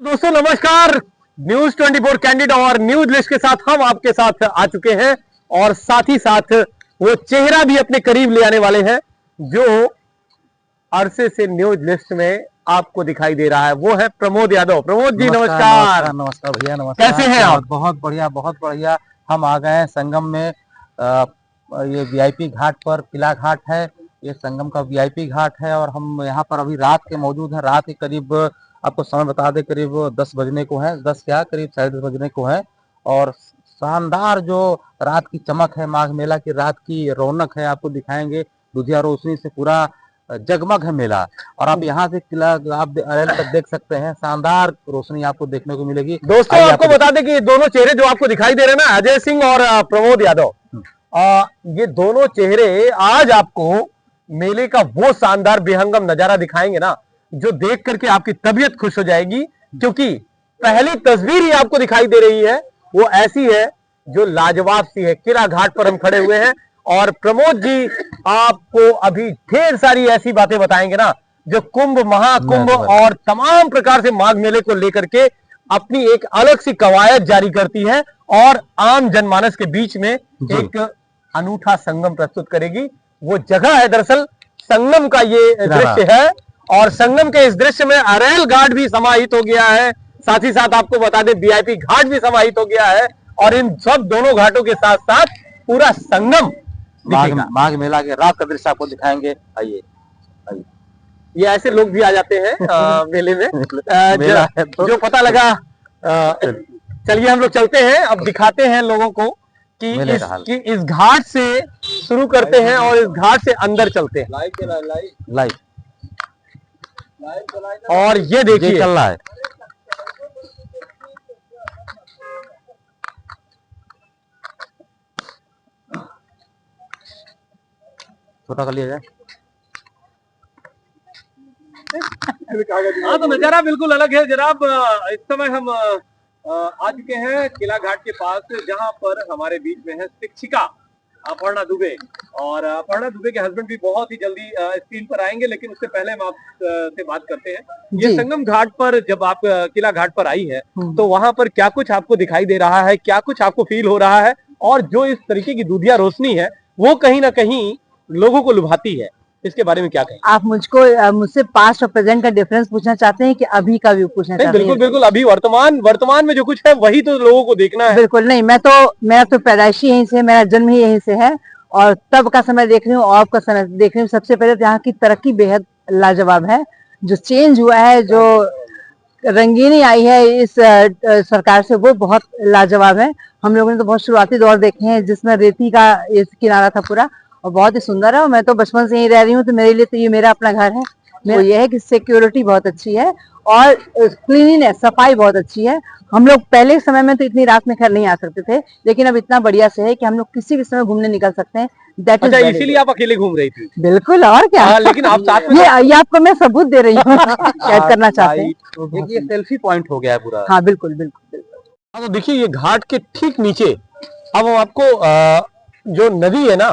दोस्तों नमस्कार। News 24 candid और न्यूज लिस्ट के साथ हम आपके साथ आ चुके हैं और साथ ही साथ वो चेहरा भी अपने करीब ले आने वाले हैं जो अरसे से न्यूज लिस्ट में आपको दिखाई दे रहा है। वो है प्रमोद यादव। प्रमोद जी नमस्कार। नमस्कार भैया, नमस्कार। कैसे हैं आप? बहुत बढ़िया, बहुत बढ़िया। हम आ गए हैं संगम में। ये वीआईपी घाट पर किला घाट है, ये संगम का वीआईपी घाट है और हम यहाँ पर अभी रात के मौजूद हैं। रात के करीब, आपको समय बता दें, करीब 10 बजने को है, 10 क्या करीब 10:30 बजने को है। और शानदार जो रात की चमक है, माघ मेला की रात की रौनक है, आपको दिखाएंगे। दुधिया रोशनी से पूरा जगमग है मेला। और आप यहाँ से किला आप अरेल तक देख सकते हैं, शानदार रोशनी आपको देखने को मिलेगी। दोस्तों आपको बता दें कि ये दोनों चेहरे जो आपको दिखाई दे रहे हैं ना, अजय सिंह और प्रमोद यादव, ये दोनों चेहरे आज आपको मेले का वो शानदार बेहंगम नजारा दिखाएंगे ना, जो देख करके आपकी तबीयत खुश हो जाएगी। क्योंकि पहली तस्वीर ही आपको दिखाई दे रही है वो ऐसी है जो लाजवाब सी है। किला घाट पर हम खड़े हुए हैं और प्रमोद जी आपको अभी ढेर सारी ऐसी बातें बताएंगे ना, जो कुंभ, महाकुंभ और तमाम प्रकार से माघ मेले को लेकर के अपनी एक अलग सी कवायद जारी करती है और आम जनमानस के बीच में एक अनूठा संगम प्रस्तुत करेगी। वो जगह है दरअसल संगम का ये दृश्य है और संगम के इस दृश्य में अरेल घाट भी समाहित हो गया है। साथ ही साथ आपको बता दें वीआईपी घाट भी समाहित हो गया है और इन सब दोनों घाटों के साथ साथ पूरा संगम माघ मेला के रात का दृश्य आपको दिखाएंगे। आइए, ये ऐसे लोग भी आ जाते हैं मेले में जो पता लगा। चलिए हम लोग चलते हैं, अब दिखाते हैं लोगों को कि इस घाट से शुरू करते हैं और इस घाट से अंदर चलते हैं। लाइव और ये देखिए चल रहा है। छोटा कर लिया जाए। हाँ, तो नजारा बिल्कुल अलग है जनाब। इस समय हम आ चुके हैं किला घाट के पास, जहां पर हमारे बीच में है शिक्षिका अपर्णा दुबे। और अपर्णा दुबे के हस्बैंड भी बहुत ही जल्दी स्क्रीन पर आएंगे, लेकिन उससे पहले हम आपसे बात करते हैं। ये संगम घाट पर जब आप किला घाट पर आई है तो वहां पर क्या कुछ आपको दिखाई दे रहा है, क्या कुछ आपको फील हो रहा है, और जो इस तरीके की दूधिया रोशनी है वो कहीं ना कहीं लोगों को लुभाती है, इसके बारे में क्या कहें आप? मुझसे पास्ट और प्रेजेंट का डिफरेंस पूछना चाहते हैं कि अभी का व्यू पूछना चाहते हैं? बिल्कुल बिल्कुल, अभी वर्तमान में जो कुछ है वही तो लोगों को देखना है। बिल्कुल नहीं, मेरा तो पैदाइशी यहीं से, मेरा जन्म ही यहीं से है और तब का समय देख रही हूँ और अब का समय देख रही हूँ। सबसे पहले तो यहाँ की तरक्की बेहद लाजवाब है। जो चेंज हुआ है, जो रंगीनी आई है इस सरकार से, वो बहुत लाजवाब है। हम लोगों ने तो बहुत शुरुआती दौर देखे हैं जिसमें रेती का किनारा था पूरा, और बहुत ही सुंदर है। और मैं तो बचपन से यहीं रह रही हूँ, तो मेरे लिए तो ये मेरा अपना घर है। तो ये है कि सिक्योरिटी बहुत अच्छी है और क्लीनिनेस, सफाई बहुत अच्छी है। हम लोग पहले समय में तो इतनी रात में घर नहीं आ सकते थे, लेकिन अब इतना बढ़िया से है कि हम लोग किसी भी समय घूमने निकल सकते हैं। अच्छा, इसीलिए आप अकेले घूम रही थी? बिल्कुल, और क्या। लेकिन आप साथ में ये आपको मैं सबूत दे रही हूँ। कैद करना चाहते हैं। ये सेल्फी पॉइंट हो गया है पूरा। हाँ बिल्कुल बिल्कुल। हाँ, तो देखिए ये घाट के ठीक नीचे अब हम आपको जो नदी है ना,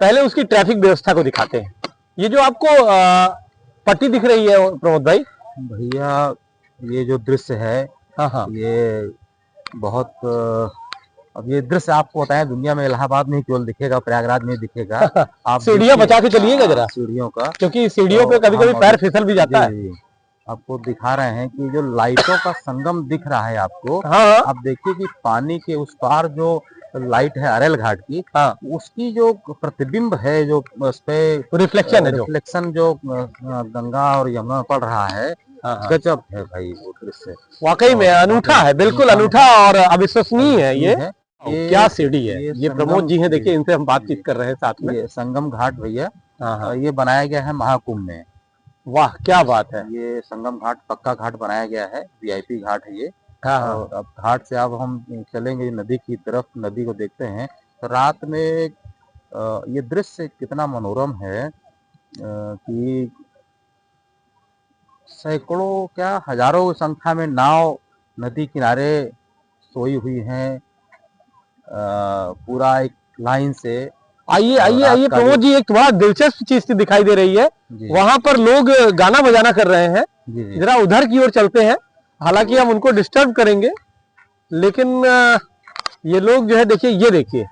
पहले उसकी ट्रैफिक व्यवस्था को दिखाते हैं। ये जो आपको पट्टी दिख रही है प्रमोद भाई, भैया ये जो दृश्य है, हाँ, ये बहुत अब ये दृश्य आपको बताएं, दुनिया में इलाहाबाद में ही केवल दिखेगा, प्रयागराज में दिखेगा। आप सीढ़ियां बचा के चलिएगा जरा, सीढ़ियों का, क्योंकि सीढ़ियों पे कभी कभी पैर फिसल भी जाता है। आपको दिखा रहे हैं कि जो लाइटों का संगम दिख रहा है आपको। हाँ, आप देखिए कि पानी के उस पार जो लाइट है अरेल घाट की, हाँ, उसकी जो प्रतिबिंब है, जो उस पे रिफ्लेक्शन जो गंगा और यमुना पड़ रहा है, गजब है भाई वो दृश्य। वाकई में अनूठा है, बिल्कुल अनूठा और अविश्वसनीय है। ये क्या सीढ़ी है। ये प्रमोद जी हैं, देखिए इनसे हम बातचीत कर रहे हैं साथ में। ये संगम घाट भैया, ये बनाया गया है महाकुंभ में। वाह क्या बात है। ये संगम घाट पक्का घाट बनाया गया है, वीआईपी घाट है ये। और अब घाट से अब हम चलेंगे नदी की तरफ, नदी को देखते हैं। तो रात में ये दृश्य कितना मनोरम है कि सैकड़ों क्या हजारों संख्या में नाव नदी किनारे सोई हुई हैं, पूरा एक लाइन से। आइए आइए आइए प्रमोद जी, एक बड़ा दिलचस्प चीज दिखाई दे रही है। वहां पर लोग गाना बजाना कर रहे हैं, जरा उधर की ओर चलते हैं हालांकि हम उनको डिस्टर्ब करेंगे, लेकिन ये लोग जो है देखिए, ये देखिए,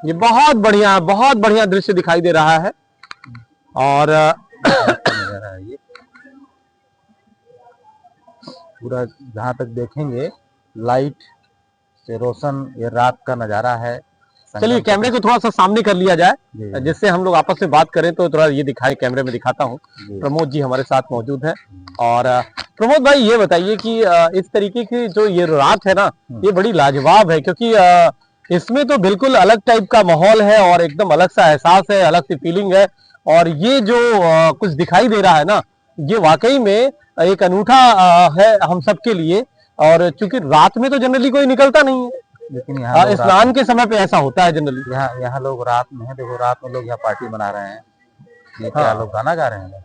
ये बहुत बढ़िया दृश्य दिखाई दे रहा है। और ये पूरा जहाँ तक देखेंगे लाइट से रोशन, ये रात का नजारा है। चलिए कैमरे को थोड़ा सा सामने कर लिया जाए, जिससे हम लोग आपस में बात करें तो थोड़ा ये दिखाए, कैमरे में दिखाता हूँ। प्रमोद जी हमारे साथ मौजूद है। और प्रमोद भाई ये बताइए कि इस तरीके की जो ये रात है ना, ये बड़ी लाजवाब है, क्योंकि इसमें तो बिल्कुल अलग टाइप का माहौल है और एकदम अलग सा एहसास है, अलग सी फीलिंग है। और ये जो कुछ दिखाई दे रहा है ना, ये वाकई में एक अनूठा है हम सबके लिए। और चूंकि रात में तो जनरली कोई निकलता नहीं है, लेकिन यहाँ स्नान के समय पे ऐसा होता है जनरली। यहाँ लोग रात में है, देखो रात में लोग यहाँ पार्टी मना रहे हैं, ये क्या लोग गाना गा रहे हैं।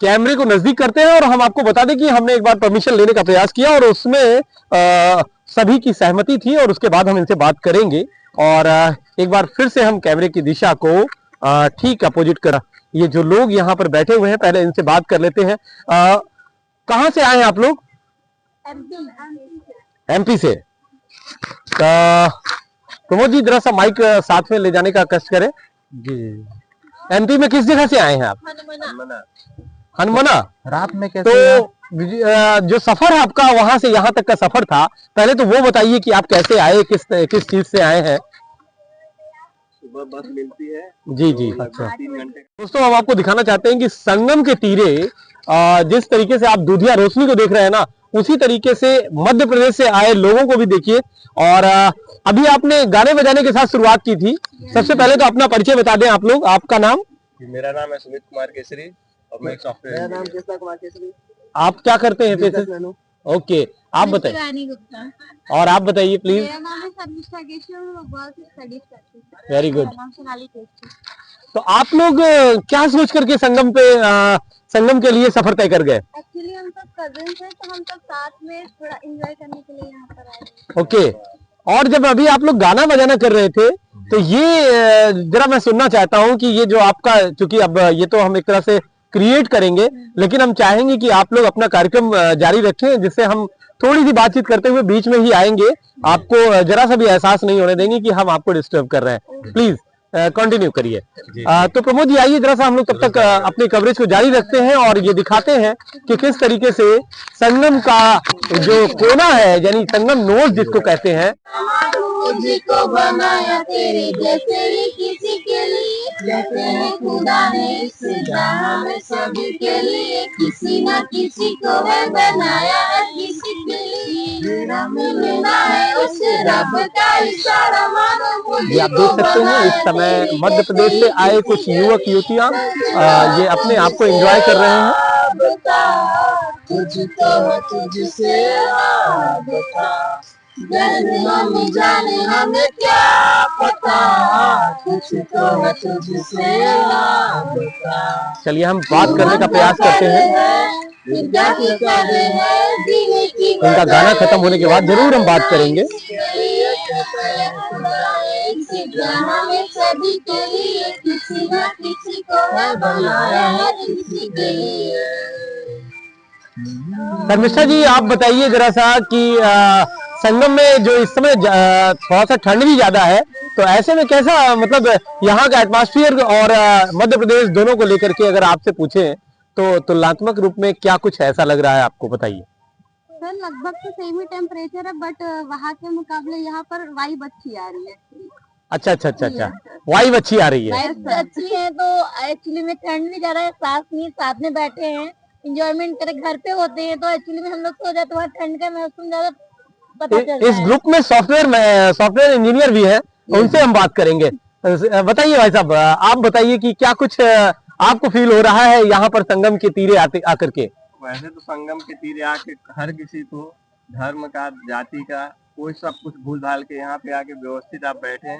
कैमरे को नजदीक करते हैं और हम आपको बता दें कि हमने एक बार परमिशन लेने का प्रयास किया और उसमें सभी की सहमति थी, और उसके बाद हम इनसे बात करेंगे। और एक बार फिर से हम कैमरे की दिशा को ठीक अपोजिट कर, ये जो लोग यहाँ पर बैठे हुए हैं, पहले इनसे बात कर लेते हैं। कहाँ से आए हैं आप लोग? एमपी से। प्रमोद जी जरा सा माइक साथ में ले जाने का कष्ट करें। जी। एमपी में किस जगह से आए हैं आप? हनुमाना। रात में कैसे? तो जो सफर है आपका वहां से यहाँ तक का सफर था, पहले तो वो बताइए कि आप कैसे आए, किस चीज से आए हैं? सुबह बस मिलती है जी जी। अच्छा। 3 घंटे। दोस्तों हम आपको दिखाना चाहते हैं कि संगम के तीरे जिस तरीके से आप दूधिया रोशनी को देख रहे हैं ना, उसी तरीके से मध्य प्रदेश से आए लोगों को भी देखिए। और अभी आपने गाने बजाने के साथ शुरुआत की थी। सबसे पहले तो अपना परिचय बता दें आप लोग, आपका नाम? मेरा नाम है सुमित कुमार केसरी और मैं एक सॉफ्टवेयर। मेरा नाम कृष्णा कुमार केसरी। आप क्या करते हैं पैसे? ओके, आप बताइए। और आप बताइए प्लीज। मेरा नाम है शर्मिष्ठा केशरी और मैं भोपाल से स्टडीज करती हूँ। Very good. नाम सोनाली केशरी। तो आप लोग क्या सोच करके संगम के लिए सफर तय कर गए? एक्चुअली हम सब कजिन्स हैं, तो हम सब साथ में थोड़ा एंजॉय करने के लिए यहाँ पर आए। ओके। और जब अभी आप लोग गाना बजाना कर रहे थे, तो ये जरा मैं सुनना चाहता हूँ कि ये जो आपका, चूंकि अब ये तो हम एक तरह से क्रिएट करेंगे, लेकिन हम चाहेंगे कि आप लोग अपना कार्यक्रम जारी रखें, जिससे हम थोड़ी सी बातचीत करते हुए बीच में ही आएंगे। आपको जरा सा भी एहसास नहीं होने देंगे कि हम आपको डिस्टर्ब कर रहे हैं। प्लीज कंटिन्यू करिए। तो प्रमोद जी आइए, जरा सा हम लोग तब तक अपने कवरेज को जारी रखते हैं और ये दिखाते हैं कि किस तरीके से संगम का जो कोना है, यानी संगम नोज जिसको कहते हैं, तुझको बनाया तेरे जैसे ही किसी के लिए, जैसे है खुदा ने इस जहां में सभी के लिए, किसी न किसी को है बनाया है किसी के लिए, मेरा मिलना है उस रब का इशारा मानो। ये आप देख सकते हैं इस समय मध्य प्रदेश से आए कुछ युवक युवतियां ये अपने आप को एंजॉय कर रहे हैं। तुझको तुझसे हम जाने हमें क्या पता, तुझको है तुझसे चलिए हम बात करने का प्रयास करते हैं। इनका गाना खत्म होने के बाद जरूर हम बात करेंगे। सभी के लिए किसी न किसी को है बनाया है किसी के लिए। शर्मिष्ठा जी आप बताइए जरा सा कि संगम में जो इस समय थोड़ा सा ठंड भी ज्यादा है, तो ऐसे में कैसा, मतलब यहाँ का एटमॉस्फेयर और मध्य प्रदेश दोनों को लेकर के अगर आपसे पूछें तो तुलनात्मक रूप में क्या कुछ ऐसा लग रहा है आपको, बताइए। सर लगभग तो सेम ही टेम्परेचर है, बट वहाँ के मुकाबले यहाँ पर वाइब अच्छी आ रही है। अच्छा, वाइब अच्छी आ रही है। वाइब अच्छी है, तो एक्चुअली में ठंड भी ज्यादा है, साथ में बैठे हैं, इंजॉयमेंट करे, घर पे होते हैं तो एक्चुअली में हम लोग सो जाते हैं, ठंड का मौसम ज्यादा पता चलता है। इस ग्रुप में सॉफ्टवेयर इंजीनियर भी हैं, उनसे हम बात करेंगे। बताइए भाई साहब, आप बताइए कि क्या कुछ आपको फील हो रहा है यहाँ पर संगम के तीरे आकर के? वैसे तो संगम के तीरे आके हर किसी को धर्म का, जाति का, कोई सब कुछ भूल भाल के यहाँ पे आके व्यवस्थित आप बैठे,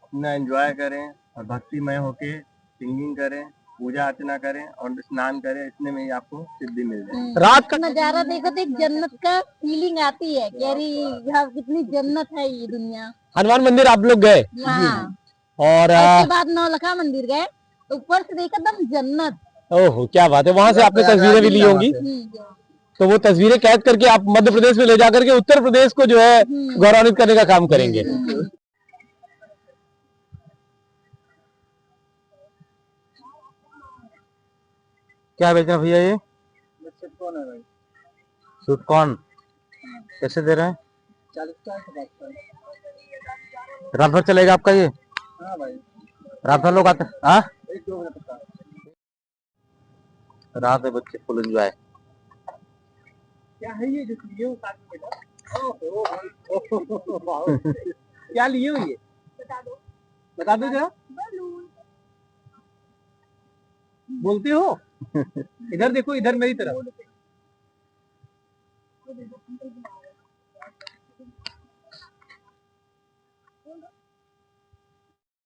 अपना एंजॉय करें और भक्तिमय होके सिंगिंग करें, पूजा अर्चना करें और स्नान करें, इतने में ही आपको सिद्धि मिल जाए। रात का नजारा देखो तो एक जन्नत का फीलिंग आती है कि अरे यहाँ कितनी जन्नत है ये दुनिया। हनुमान मंदिर आप लोग गए? हाँ। और उसके बाद नौलखा मंदिर गए, ऊपर से देखा एकदम जन्नत, ओहो क्या बात है, वहां से आपने तस्वीरें भी ली होंगी, तो वो तस्वीरें कैद करके आप मध्य प्रदेश में ले जाकर के उत्तर प्रदेश को जो है गौरवान्वित करने का काम करेंगे। क्या बेच रहे हैं भैया ये? स्वीट कॉर्न कैसे दे रहे हैं? 40 रात भर चलेगा आपका ये? हाँ भाई, रात भर लोग आते? हाँ, 1-2 मिनट का। रात में बच्चे फुल एंजॉय। क्या है ये जो लिए हो साथ में बेटा? ओहो भाई, क्या लिए हो ये? बता दो जरा। बोलते हो? इधर देखो, इधर मेरी तरफ।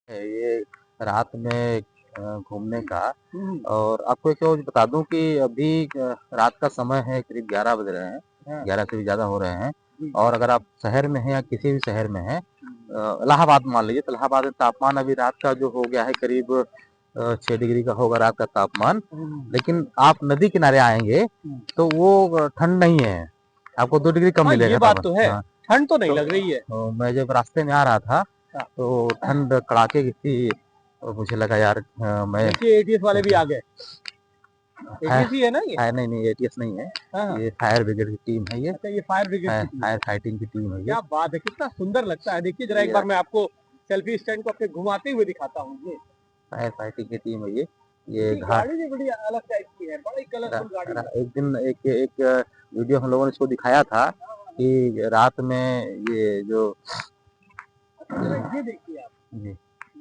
ये रात में घूमने का। और आपको एक चीज बता दूं कि अभी रात का समय है, करीब 11 बज रहे हैं, 11 से भी ज्यादा हो रहे हैं। और अगर आप शहर में हैं या किसी भी शहर में हैं, इलाहाबाद मान लीजिए, तो इलाहाबाद में तापमान अभी रात का जो हो गया है करीब 6 डिग्री का होगा रात का तापमान। लेकिन आप नदी किनारे आएंगे तो वो ठंड नहीं है, आपको 2 डिग्री कम मिलेगा। ये बात तो है, हाँ। ठंड तो नहीं लग रही है। तो मैं जब रास्ते में आ रहा था तो ठंड कड़ाके की थी, और मुझे लगा यार मैं एटीएस वाले भी आ गए। एटीएस ही है ना ये? फायर नहीं एटीएस नहीं है, हाँ। ये फायर ब्रिगेड की टीम है। ये अच्छा, ये फायर ब्रिगेड की टीम है। फायर फाइटिंग की टीम है ये। क्या बात है, कितना सुंदर लगता है। देखिए जरा एक बार मैं आपको सेल्फी स्टैंड को अपने घुमाते हुए दिखाता हूँ। ये फायर फाइटिंग की टीम है ये घाट। गाड़ी भी बड़ी अलग टाइप की है, बड़ी कलरफुल गाड़ी है। एक दिन एक वीडियो हम लोगों ने इसको दिखाया था कि रात में ये जो ये देखिए आप, जी,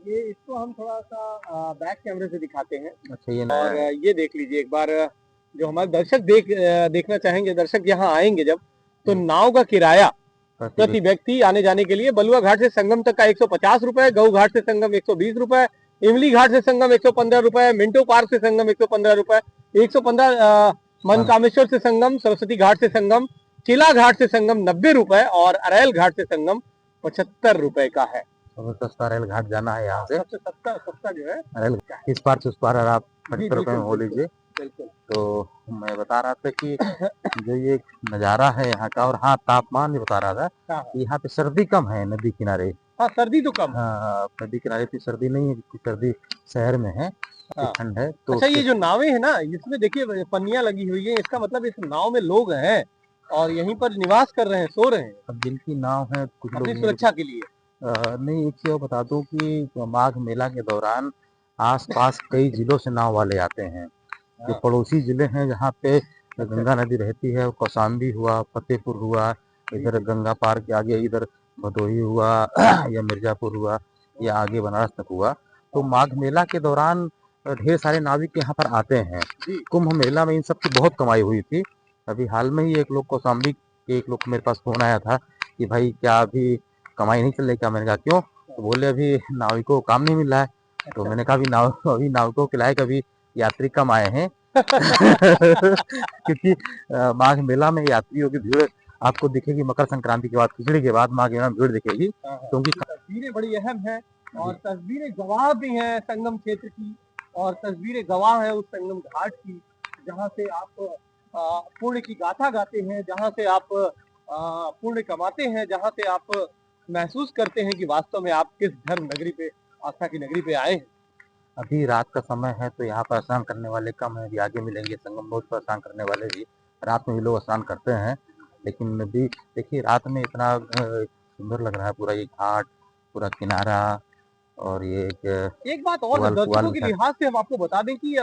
ये इसको हम थोड़ा सा बैक कैमरे से दिखाते हैं। अच्छा ये और ये देख लीजिए एक बार, जो हमारे दर्शक देखना चाहेंगे, दर्शक यहाँ आएंगे जब, तो नाव का किराया प्रति व्यक्ति आने जाने के लिए बलुआ घाट से संगम तक का 150 रुपए, गऊ घाट से संगम 120 रुपए, इमली घाट से संगम 115 रुपए, मिंटो पार्क से संगम 115 रुपए, 115 मनकामेश्वर से संगम, सरस्वती घाट से संगम, चिला घाट से संगम 90 रुपए और अरैल घाट से संगम 75 रुपए का है। सबसे सस्ता रेल घाट जाना है यहाँ से। सबसे सस्ता जो है रेल इस पार से उस पार आप 75 रुपए में हो बिल्कुल, लीजिए। बिल्कुल। तो मैं बता रहा था कि जो ये नज़ारा है यहाँ का, और हाँ तापमान भी बता रहा था हाँ। कि यहाँ पे सर्दी कम है नदी किनारे। हाँ, सर्दी तो कम। हाँ, नदी किनारे इतनी सर्दी नहीं है जितनी सर्दी शहर में है, हाँ। ठंड है। तो अच्छा, ये जो नावें है ना, इसमें देखिए पन्नियां लगी हुई है, इसका मतलब इस नाव में लोग हैं और यहीं पर निवास कर रहे हैं, सो रहे हैं अब जिनकी नाव है, कुछ लोग अपनी सुरक्षा के लिए। नहीं, एक चीज और बता दूं कि माघ मेला के दौरान आसपास कई जिलों से नाव वाले आते हैं। जो पड़ोसी जिले हैं जहाँ पे गंगा नदी रहती है, कौशाम्बी हुआ, फतेहपुर हुआ, इधर गंगा पार के आगे इधर भदोही हुआ या मिर्जापुर हुआ या आगे बनारस तक हुआ, तो माघ मेला के दौरान ढेर सारे नाविक यहाँ पर आते हैं। कुंभ मेला में इन सब की बहुत कमाई हुई थी। अभी हाल में ही एक लोग कौशाम्बी के एक लोग मेरे पास फोन आया था कि भाई क्या अभी कमाई नहीं चल रही क्या? मैंने कहा क्यों? तो बोले अभी नाविकों को काम नहीं मिल रहा है। तो मैंने कहा अभी नाविकों के लायक अभी यात्री कम आए हैं क्योंकि माघ मेला में यात्रियों की भीड़ आपको दिखेगी मकर संक्रांति के बाद, खिचड़ी के बाद माघ मेला में भीड़ दिखेगी, क्योंकि तस्वीरें बड़ी अहम है और तस्वीरें गवाह भी हैं संगम क्षेत्र की, और तस्वीरें गवाह हैं उस संगम घाट की जहाँ से आप पुण्य की गाथा गाते हैं, जहाँ से आप पुण्य कमाते हैं, जहाँ से आप महसूस करते हैं कि वास्तव में आप किस धर्म नगरी पे, आस्था की नगरी पे आए हैं। अभी रात का समय है तो यहाँ पर स्नान करने वाले कम है, अभी आगे मिलेंगे संगम बोध पर स्नान करने वाले भी। रात में भी लोग स्नान करते हैं, लेकिन अभी देखिए रात में इतना सुंदर लग रहा है पूरा ये घाट, पूरा किनारा। और ये एक बात और दर्शकों के लिहाज से हम आपको बता दें कि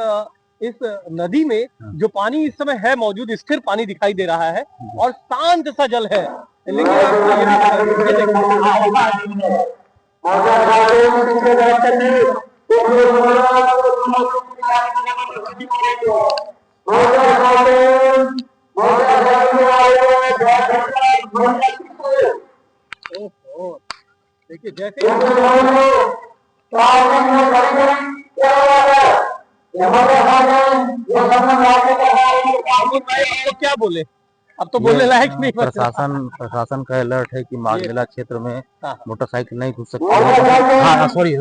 इस नदी में जो पानी इस समय है मौजूद, स्थिर पानी दिखाई दे रहा है और शांत सा जल है, लेकिन देखिए जैसे क्या बोले, अब तो बोलने लायक नहीं। प्रशासन का अलर्ट है कि माघ मेला क्षेत्र में मोटरसाइकिल नहीं घुस सकती है। हाँ सॉरी,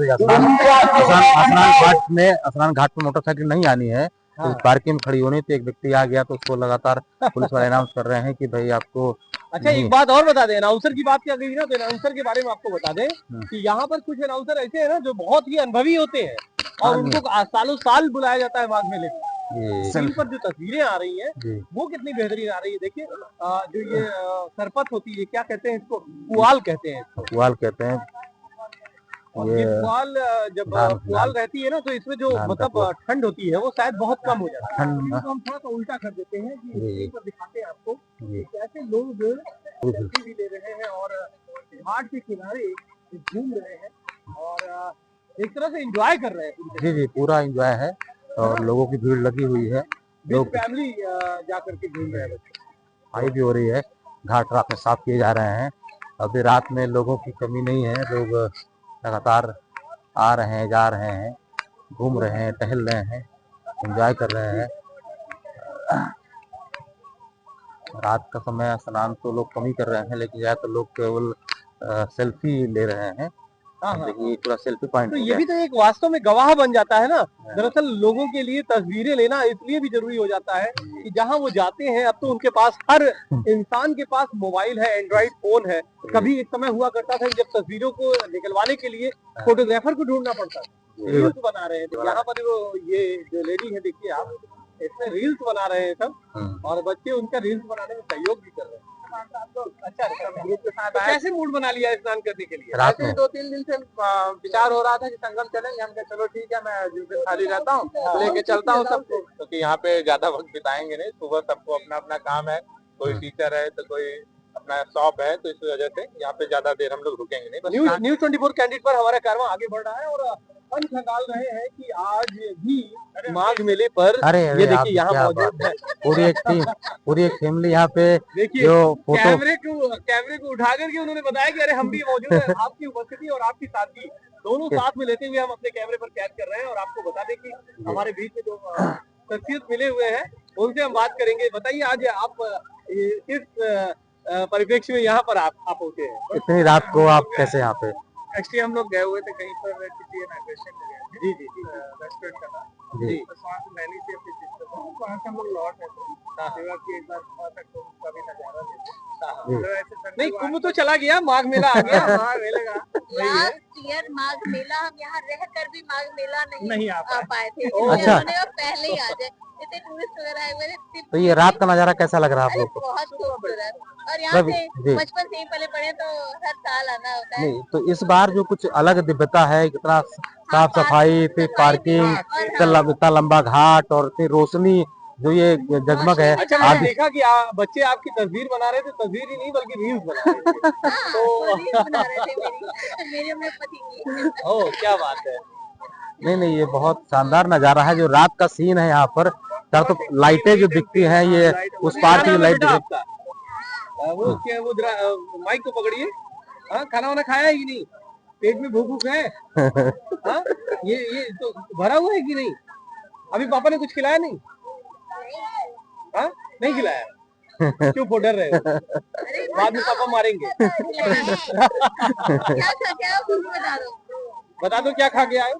स्नान घाट में मोटरसाइकिल नहीं आनी है, तो पार्किंग में खड़ी होनी थी, एक व्यक्ति आ गया तो उसको लगातार पुलिस वाले अनाउंस कर रहे हैं कि भाई आपको। अच्छा एक बात और बता दें, अनाउंसर की बात क्या गई ना, तो अनाउंसर के बारे में आपको बता दें कि यहाँ पर कुछ अनाउंसर ऐसे हैं ना जो बहुत ही अनुभवी होते हैं और उनको सालों साल बुलाया जाता है माघ मेले में। स्क्रीन पर जो तस्वीरें आ रही हैं वो कितनी बेहतरीन आ रही है। देखिए जो ये सरपत होती है, क्या कहते हैं इसको, पुआल कहते हैं इसको। पुआल कहते हैं। और ये पुआल जब पुआल रहती है ना तो इसमें जो मतलब ठंड होती है वो शायद बहुत कम हो जाती है। तो हम थोड़ा सा उल्टा कर देते हैं कि स्क्रीन पर दिखाते हैं आपको कैसे लोग सेल्फी भी ले रहे हैं और घाट के किनारे घूम रहे हैं और एक तरह से एंजॉय कर रहे हैं। जी जी, पूरा एंजॉय है और लोगों की भीड़ लगी हुई है, लोग फैमिली जा करके घूम रहे हैं। सफाई भी हो रही है, घाट रात में साफ किए जा रहे हैं। अभी रात में लोगों की कमी नहीं है, लोग लगातार आ रहे हैं, जा रहे हैं, घूम रहे हैं, टहल रहे हैं, एंजॉय कर रहे हैं। रात का समय स्नान तो लोग कम ही कर रहे हैं, लेकिन ज्यादातर लोग केवल सेल्फी ले रहे हैं। देखिए पूरा सेल्फी पॉइंट। तो ये भी तो एक वास्तव में गवाह बन जाता है ना। दरअसल लोगों के लिए तस्वीरें लेना इसलिए भी जरूरी हो जाता है कि जहां वो जाते हैं अब तो उनके पास, हर इंसान के पास मोबाइल है, एंड्रॉइड फोन है। कभी एक समय हुआ करता था जब तस्वीरों को निकलवाने के लिए फोटोग्राफर को ढूंढना पड़ता था। रील्स बना रहे हैं तो यहाँ पर वो ये जो लेडी है देखिए आप, इसमें रील्स बना रहे हैं सब और बच्चे उनका रील्स बनाने में सहयोग भी कर रहे हैं। अच्छा ग्रुप के साथ कैसे मूड बना लिया स्नान करने के लिए? रात में 2-3 दिन से विचार हो रहा था कि संगम चलेंगे। हम कहा चलो ठीक है, मैं जिस दिन खाली रहता हूँ लेके चलता हूँ सबको, क्योंकि यहाँ पे ज्यादा वक्त बिताएंगे नहीं। सुबह सबको अपना अपना काम है, कोई टीचर है तो कोई अपना शॉप है, तो इस वजह से यहाँ पे ज्यादा देर हम लोग रुकेंगे नहीं। न्यूज़ 24 कैंडिडेट पर हमारा कारवां आगे बढ़ रहा है और हम खंगाल रहे हैं कि आज भी माघ मेले पर ये देखिए यहाँ मौजूद है पूरी एक फैमिली यहाँ पे। देखिए कैमरे को उठा करके उन्होंने बताया कि अरे हम भी मौजूद हैं। आपकी उपस्थिति और आपकी सादगी दोनों साथ में लेते हुए हम अपने कैमरे पर कैद कर रहे हैं और आपको बता दें कि हमारे बीच में जो शख्सियत मिले हुए हैं उनसे हम बात करेंगे। बताइए आज आप किस परिप्रेक्ष्य में यहाँ पर आप पहुंचे हैं? इतनी रात को आप कैसे यहाँ पे? एक्चुअली हम लोग गए हुए थे कहीं पर किसी इनॉग्रेशन में गए थे। जी रेस्टोरेंट का था जी। तो वहाँ से मैंने से अपनी सिस्टर को वहाँ से हम लोग लौट रहे थे सेवा की, एक बार वहाँ तक तो उसका भी नजारा लेते। नहीं कुंभ तो चला गया, माघ मेला आ गया। माघ मेले का लास्ट ईयर माघ मेला हम यहाँ रहकर भी माघ मेला नहीं आ पाए थे। अच्छा। पहले ही आ जाए, इतने टूरिस्ट वगैरह आए हुए थे। तो ये रात का नजारा कैसा लग रहा है आप लोग को? बहुत खूबसूरत। और यहाँ से बचपन से ही पले पड़े तो हर साल आना होता है। नहीं तो इस बार जो कुछ अलग दिव्यता है, इतना साफ सफाई, इतनी पार्किंग, इतना लंबा घाट और इतनी रोशनी जो ये जगमग है। अच्छा मैंने देखा कि बच्चे आपकी तस्वीर बना रहे थे, तस्वीर ही नहीं बल्कि रील्स बना रहे थे। तो रील्स बना रहे थे मेरे पति की। ओह क्या बात है। नहीं ये बहुत शानदार नजारा है जो रात का सीन है यहाँ पर। तो लाइटें जो दिखती हैं, ये उस पार की लाइट वो क्या, वो जरा माइक को पकड़िए। हाँ खाना वाना खाया है कि नहीं? पेट में भूख है? हाँ ये तो भरा हुआ है कि नहीं? अभी पापा ने कुछ खिलाया नहीं? हाँ नहीं खिलाया? क्यों डर रहे हो? बाद में पापा मारेंगे। बता दो क्या खा के आए?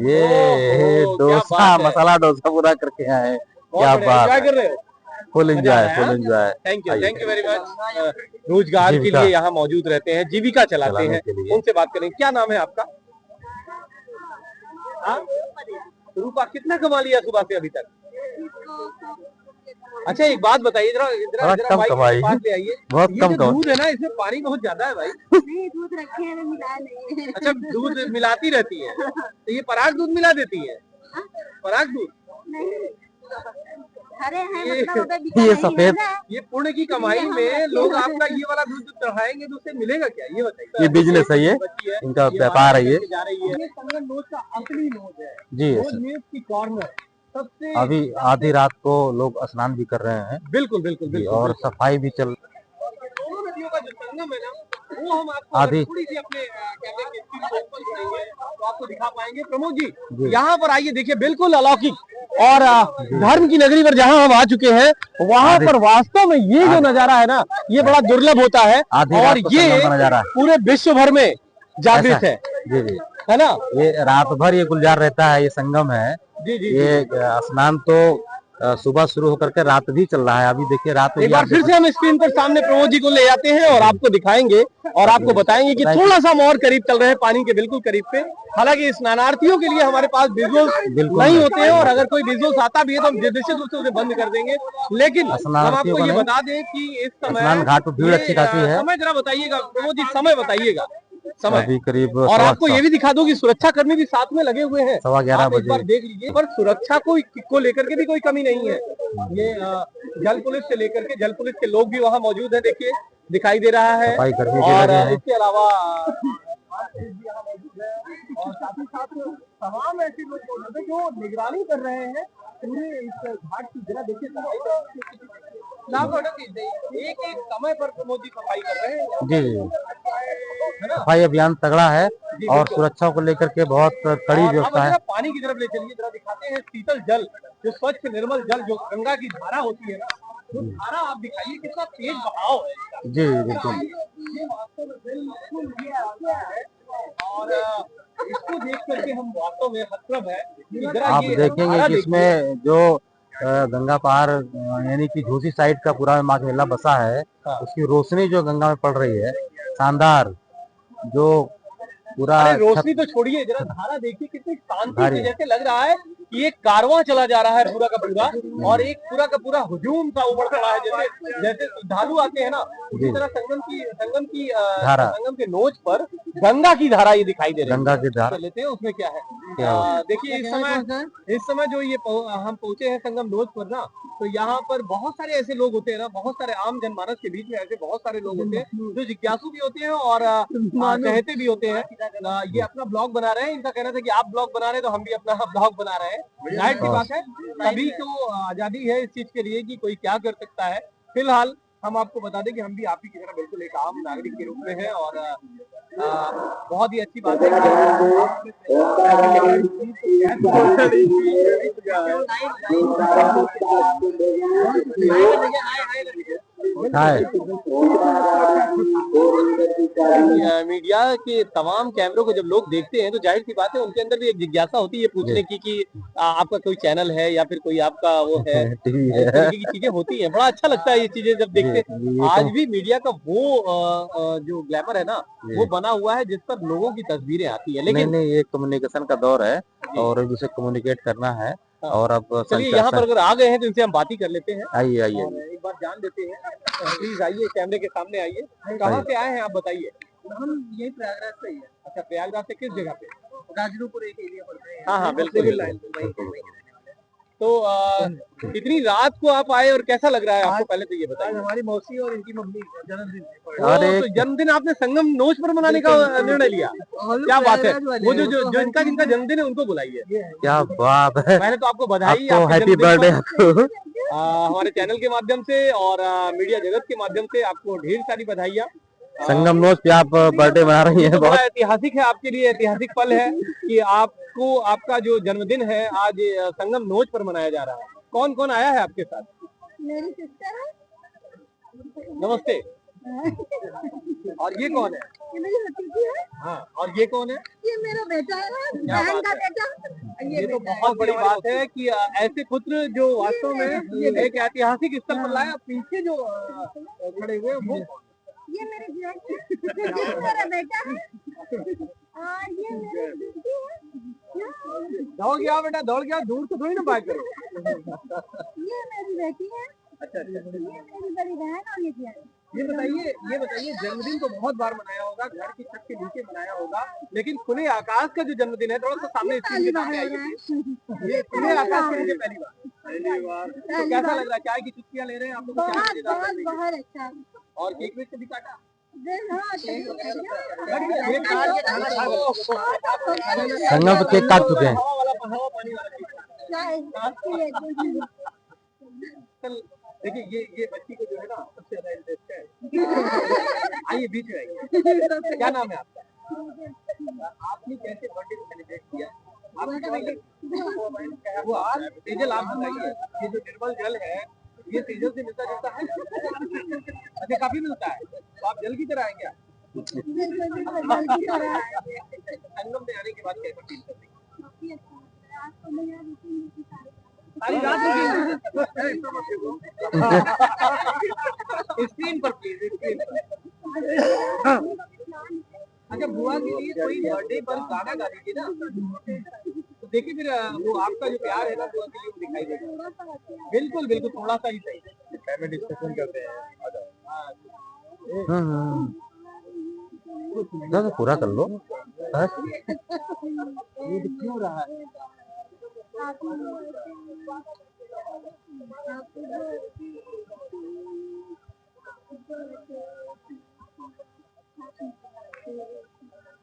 ये डोसा, मसाला डोसा पूरा करके आए। क्या बात है, कर रहे हो? Full enjoy, full enjoy. Thank you very much. रोजगार के लिए यहाँ मौजूद रहते हैं, जीविका चलाते हैं, उनसे बात करें। क्या नाम है आपका? रूपा, कितना कमा लिया सुबह से अभी तक? अच्छा एक बात बताइए, जरा कम कमाई, पास ले आइए। बहुत कम कमाई। दूध है ना, इसमें पानी बहुत ज्यादा है भाई। नहीं दूध रखे हैं, मिला नहीं। अच्छा दूध मिलाती रहती है, तो ये पराग दूध मिला देती है? पराग दूध नहीं, हरे हैं मतलब ये सफेद, ये पुण्य की कमाई में लोग आपका ये वाला दूध चढ़ाएंगे तो उससे मिलेगा क्या, ये बताइए। ये बिजनेस है, ये इनका व्यापार है। ये संगम नोज का असली नोज है जी। न्यूज की कॉर्नर सबसे अभी आधी रात को लोग स्नान भी कर रहे हैं। बिल्कुल और सफाई भी चल। दोनों नदियों का जो संगम है ना, वो हम आपको थोड़ी सी अपने कैमरे की स्क्रीन पर ओपन करेंगे तो आपको दिखा पाएंगे। प्रमोद जी यहाँ पर आइए, देखिए बिल्कुल अलौकिक और धर्म की नगरी पर जहाँ हम आ चुके हैं, वहाँ पर वास्तव में ये जो नजारा है ना, ये बड़ा दुर्लभ होता है और ये पूरे विश्व भर में जागृत है। जी है ना? ये रात भर ये गुलजार रहता है, ये संगम है। जी जी। ये स्नान तो सुबह शुरू होकर के रात भी चल रहा है। अभी देखिए रात एक बार फिर से हम स्क्रीन पर सामने प्रमोद जी को ले आते हैं और आपको दिखाएंगे और आपको बताएंगे कि थोड़ा सा हम और करीब चल रहे हैं, पानी के बिल्कुल करीब पे। हालांकि स्नानार्थियों के लिए हमारे पास विजुअल्स नहीं होते हैं और अगर कोई विजुअल्स आता भी है तो हम निश्चित रूप से उसे बंद कर देंगे। लेकिन हम आपको ये बता दें कि इस समय स्नान घाट पर भीड़ अच्छी खासी है। समय जरा बताइएगा प्रमोद जी, समय बताइएगा समय। अभी करीब और आपको ये भी दिखा दो कि सुरक्षा कर्मी भी साथ में लगे हुए हैं। 11:15 आप एक बार देख लीजिए, पर सुरक्षा को लेकर के भी कोई कमी नहीं है। ये जल पुलिस से लेकर के जल पुलिस के लोग भी वहाँ मौजूद है, देखिए दिखाई दे रहा है। सफाई कर्मी भी और लगे हैं। इसके अलावा और साथ ही साथ तमाम ऐसे लोग मौजूद हैं जो निगरानी कर रहे हैं पूरे इस घाट की। जरा देखिए एक एक समय पर प्रमोद जी सफाई कर रहे हैं। जी जी, सफाई अभियान तगड़ा है और सुरक्षा को लेकर के बहुत कड़ी व्यवस्था है। पानी की तरफ ले चलिए, जरा दिखाते हैं शीतल जल, जो स्वच्छ निर्मल जल, जो गंगा की धारा होती है ना, वो धारा आप दिखाइए कितना तेज बहाव है इसका। जी बिल्कुल। ये वास्तव में बिल्कुल ये आसान है और इसको देख करके हम वास्तव में हतप्रभ है। आप देखेंगे कि इसमें जो गंगा पार यानी कि झूसी साइड का पूरा माघ मेला बसा है, उसकी रोशनी जो गंगा में पड़ रही है शानदार। जो पूरा रोशनी तो छोड़िए, जरा धारा देखिए कितनी शांति से, जैसे लग रहा है कि एक कारवां चला जा रहा है पूरा का पूरा, और एक पूरा का पूरा हुजूम सा उमड़ पड़ा है। जैसे जैसे श्रद्धालु आते हैं ना, उसी तरह संगम के नोच पर गंगा की धारा ये दिखाई दे रही है। गंगा की धारा लेते हैं, उसमें क्या है देखिए। इस समय जो ये हम पहुंचे हैं संगम नोच पर ना, तो यहाँ पर बहुत सारे ऐसे लोग होते हैं ना, बहुत सारे आम जनमानस के बीच में ऐसे बहुत सारे लोग होते हैं जो जिज्ञासु भी होते हैं और चाहते भी होते हैं। ये अपना ब्लॉग बना रहे हैं, इनका कहना था कि आप ब्लॉग बना रहे हैं तो हम भी अपना ब्लॉग बना रहे हैं। जाहिर सी बात है, सभी को आजादी है इस चीज के लिए कि कोई क्या कर सकता है। फिलहाल हम आपको बता दें कि हम भी आप ही की तरह बिल्कुल एक आम नागरिक के रूप में हैं और बहुत ही अच्छी बात है मीडिया के तमाम कैमरों को जब लोग देखते हैं तो जाहिर सी बात है उनके अंदर भी एक जिज्ञासा होती है ये पूछने की कि आपका कोई चैनल है या फिर कोई आपका वो है, इस तरीके की चीजें होती हैं। बड़ा अच्छा लगता है ये चीजें जब देखते हैं। आज भी मीडिया का वो जो ग्लैमर है ना, वो बना हुआ है जिस पर लोगों की तस्वीरें आती है। लेकिन नहीं, ये कम्युनिकेशन का दौर है और एक दूसरे कम्युनिकेट करना है। और अब चलिए यहाँ पर अगर आ गए हैं तो इनसे हम बात ही कर लेते हैं। आइए आइए, एक बार जान देते हैं। प्लीज आइए, कैमरे के सामने आइए। कहाँ से आए हैं आप बताइए। हम यही प्रयागराज से ही है। अच्छा, प्रयागराज से किस जगह पे? राजरूपुर एक एरिया पड़ता है। हाँ हाँ बिल्कुल। तो इतनी रात को आप आए और कैसा लग रहा है आपको, पहले तो ये बताइए। हमारी मौसी और इनकी मम्मी जन्मदिन। तो जन्मदिन आपने संगम नोच पर मनाने का निर्णय लिया, क्या बात है। वो जो इनका जिनका जन्मदिन है उनको बुलाइए। क्या बात है, पहले तो आपको बधाई, हैप्पी बर्थडे आपको। हमारे चैनल के माध्यम से और मीडिया जगत के माध्यम से आपको ढेर सारी बधाइयाँ। संगम नोच पे आप बर्थडे मना रही हैं, बहुत ऐतिहासिक है आपके लिए, ऐतिहासिक पल है कि आपको आपका जो जन्मदिन है आज संगम नोच पर मनाया जा रहा है। कौन कौन आया है आपके साथ? मेरी सिस्टर है। नमस्ते। और ये कौन है? ये मेरी भतीजी है। हाँ, और ये कौन है? ये मेरा बेटा है, बहन का बेटा। ये तो बहुत बड़ी बात है कि ऐसे पुत्र जो वास्तव में एक ऐतिहासिक स्थल पर लाया। पीछे जो खड़े हुए वो, ये मेरे जेठ है, ये मेरा बेटा है और ये मेरी बेटी है। दौड़ गया बेटा, दौड़ गया, दूर से थोड़ी ना बात करो। ये मेरी बेटी है। अच्छा, ये मेरी बड़ी बहन और ये क्या है? ये बताइए जन्मदिन तो बहुत बार मनाया होगा, घर की छत के नीचे मनाया होगा, लेकिन खुले आकाश का जो जन्मदिन है, थोड़ा सा सामने स्क्रीन के सामने आइए। ये खुले आकाश के नीचे पहली बार तो कैसा लग रहा है? चाय की चुस्कियां ले रहे हैं आप लोग? बहुत अच्छा। और केक वेक कभी काटा? संगम पे केक काट चुके हैं। देखिए ये बच्ची को जो है ना सबसे ज्यादा इंटरेस्ट है। आइए बीच में आइए। क्या नाम है आपका? आपने कैसे बर्थडे को सेलिब्रेट किया? वो आज सेजल आप बताइए, ये जो निर्मल जल है ये सेजल से मिलता जुलता है? अच्छा, काफी मिलता है। तो आप जल की तरह है क्या? संगम में आने के बाद कैसा फील कर रही है? सारी रात स्क्रीन पर प्लीज, स्क्रीन पर। अच्छा, बुआ के लिए कोई बर्थडे पर गाना गा दीजिए ना, तो देखिए फिर वो आपका जो प्यार है ना बुआ के लिए वो दिखाई देगा। बिल्कुल बिल्कुल, थोड़ा सा ही सही, में डिस्कशन करते हैं। तो पूरा कर लो बस। ये क्यों रहा है?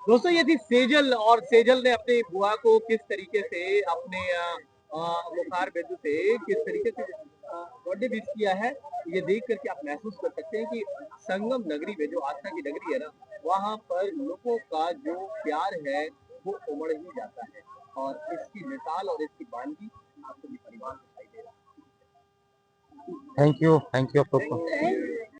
दोस्तों, ये थी सेजल, और सेजल ने अपनी बुआ को किस तरीके से अपने मुखार बिंदु से किस तरीके से बर्थडे विश किया है, ये देख करके आप महसूस कर सकते हैं कि संगम नगरी में जो आस्था की नगरी है ना, वहाँ पर लोगों का जो प्यार है वो उमड़ ही जाता है, और इसकी मिसाल और इसकी बानगी आपको भी परिवार दिखाई दे रहा है। थैंक यू आपको।